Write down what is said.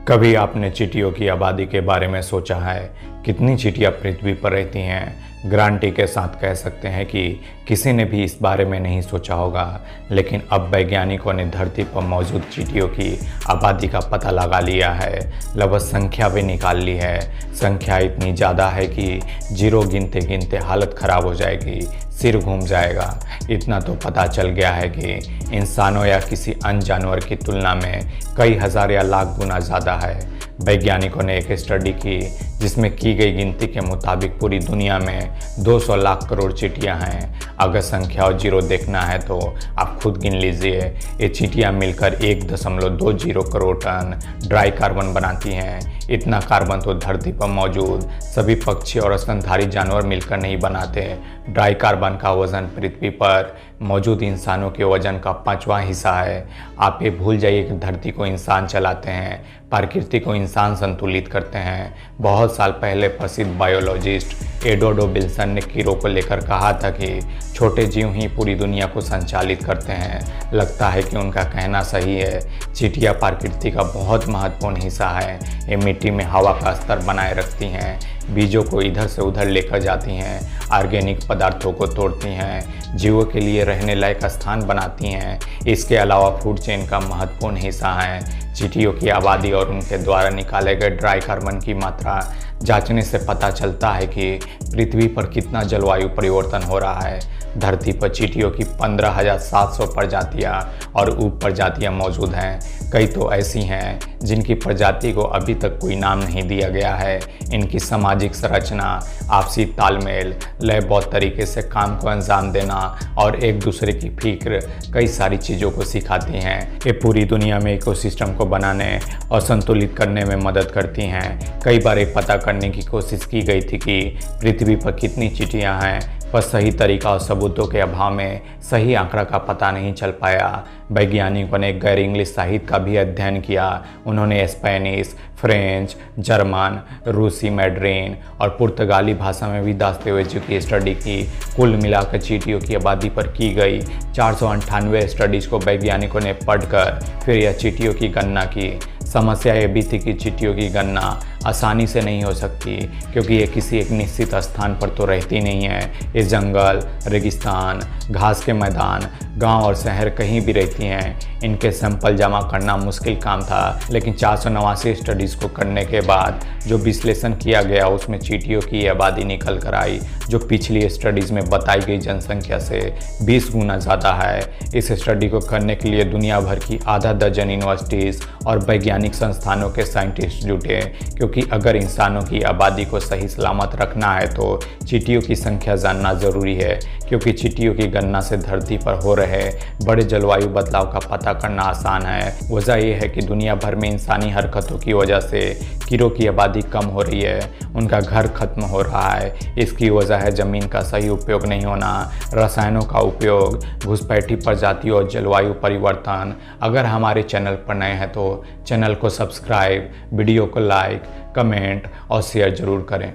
कभी आपने चींटियों की आबादी के बारे में सोचा है? कितनी चींटियां पृथ्वी पर रहती हैं? गारंटी के साथ कह सकते हैं कि किसी ने भी इस बारे में नहीं सोचा होगा। लेकिन अब वैज्ञानिकों ने धरती पर मौजूद चींटियों की आबादी का पता लगा लिया है। लगभग संख्या भी निकाल ली है। संख्या इतनी ज़्यादा है कि जीरो गिनते गिनते हालत ख़राब हो जाएगी, सिर घूम जाएगा। इतना तो पता चल गया है कि इंसानों या किसी अन्य जानवर की तुलना में कई हज़ार या लाख गुना ज़्यादा है। वैज्ञानिकों ने एक स्टडी की जिसमें की गई गिनती के मुताबिक पूरी दुनिया में 200 लाख करोड़ चींटियां हैं। अगर संख्या और जीरो देखना है तो आप खुद गिन लीजिए। ये चींटियां मिलकर 1.20 करोड़ टन ड्राई कार्बन बनाती हैं। इतना कार्बन तो धरती पर मौजूद सभी पक्षी और स्तनधारी जानवर मिलकर नहीं बनाते। ड्राई कार्बन का वजन पृथ्वी पर मौजूद इंसानों के वजन का 5वां हिस्सा है। आप ये भूल जाइए कि धरती को इंसान चलाते हैं, प्रकृति को इंसान संतुलित करते हैं। बहुत साल पहले प्रसिद्ध बायोलॉजिस्ट एडवर्ड विल्सन ने कीड़ों को लेकर कहा था कि छोटे जीव ही पूरी दुनिया को संचालित करते हैं। लगता है कि उनका कहना सही है। चींटियां प्रकृति का बहुत महत्वपूर्ण हिस्सा है। ये मिट्टी में हवा का स्तर बनाए रखती हैं, बीजों को इधर से उधर लेकर जाती हैं, ऑर्गेनिक पदार्थों को तोड़ती हैं, जीवों के लिए रहने लायक स्थान बनाती हैं। इसके अलावा फूड चेन का महत्वपूर्ण हिस्सा हैं। चींटियों की आबादी और उनके द्वारा निकाले गए ड्राई कार्बन की मात्रा जांचने से पता चलता है कि पृथ्वी पर कितना जलवायु परिवर्तन हो रहा है। धरती पर चींटियों की 15,700 प्रजातियां और उप प्रजातियां मौजूद हैं। कई तो ऐसी हैं जिनकी प्रजाति को अभी तक कोई नाम नहीं दिया गया है। इनकी सामाजिक संरचना, आपसी तालमेल, लयबद्ध तरीके से काम को अंजाम देना और एक दूसरे की फिक्र कई सारी चीज़ों को सिखाती हैं। ये पूरी दुनिया में इकोसिस्टम को बनाने और संतुलित करने में मदद करती हैं। कई बार ये पता करने की कोशिश की गई थी कि पृथ्वी पर कितनी चींटियां हैं, पर सही तरीका और सबूतों के अभाव में सही आंकड़ा का पता नहीं चल पाया। वैज्ञानिकों ने गैर इंग्लिश साहित्य का भी अध्ययन किया। उन्होंने स्पेनिश, फ्रेंच, जर्मन, रूसी, मैड्रिन और पुर्तगाली भाषा में भी दस्तावेजों की स्टडी की। कुल मिलाकर चींटियों की आबादी पर की गई 498 स्टडीज़ को वैज्ञानिकों ने पढ़कर फिर यह चींटियों की गणना की। समस्या ये भी थी कि चींटियों की गणना आसानी से नहीं हो सकती, क्योंकि ये किसी एक निश्चित स्थान पर तो रहती नहीं है। ये जंगल, रेगिस्तान, घास के मैदान, गांव और शहर कहीं भी रहती हैं। इनके सैंपल जमा करना मुश्किल काम था, लेकिन 489 स्टडीज़ को करने के बाद जो विश्लेषण किया गया उसमें चींटियों की आबादी निकल कर आई, जो पिछली स्टडीज़ में बताई गई जनसंख्या से 20 गुना ज़्यादा है। इस स्टडी को करने के लिए दुनिया भर की आधा दर्जन यूनिवर्सिटीज़ और वैज्ञानिक संस्थानों के साइंटिस्ट जुटे, क्योंकि अगर इंसानों की आबादी को सही सलामत रखना है तो चींटियों की संख्या जानना ज़रूरी है। क्योंकि चींटियों की गणना से धरती पर हो रहे बड़े जलवायु बदलाव का पता करना आसान है। वजह यह है कि दुनिया भर में इंसानी हरकतों की वजह से कीड़ों की आबादी कम हो रही है, उनका घर खत्म हो रहा है। इसकी वजह है ज़मीन का सही उपयोग नहीं होना, रसायनों का उपयोग, घुसपैठी प्रजातियों और जलवायु परिवर्तन। अगर हमारे चैनल पर नए हैं तो चैनल को सब्सक्राइब, वीडियो को लाइक, कमेंट और शेयर ज़रूर करें।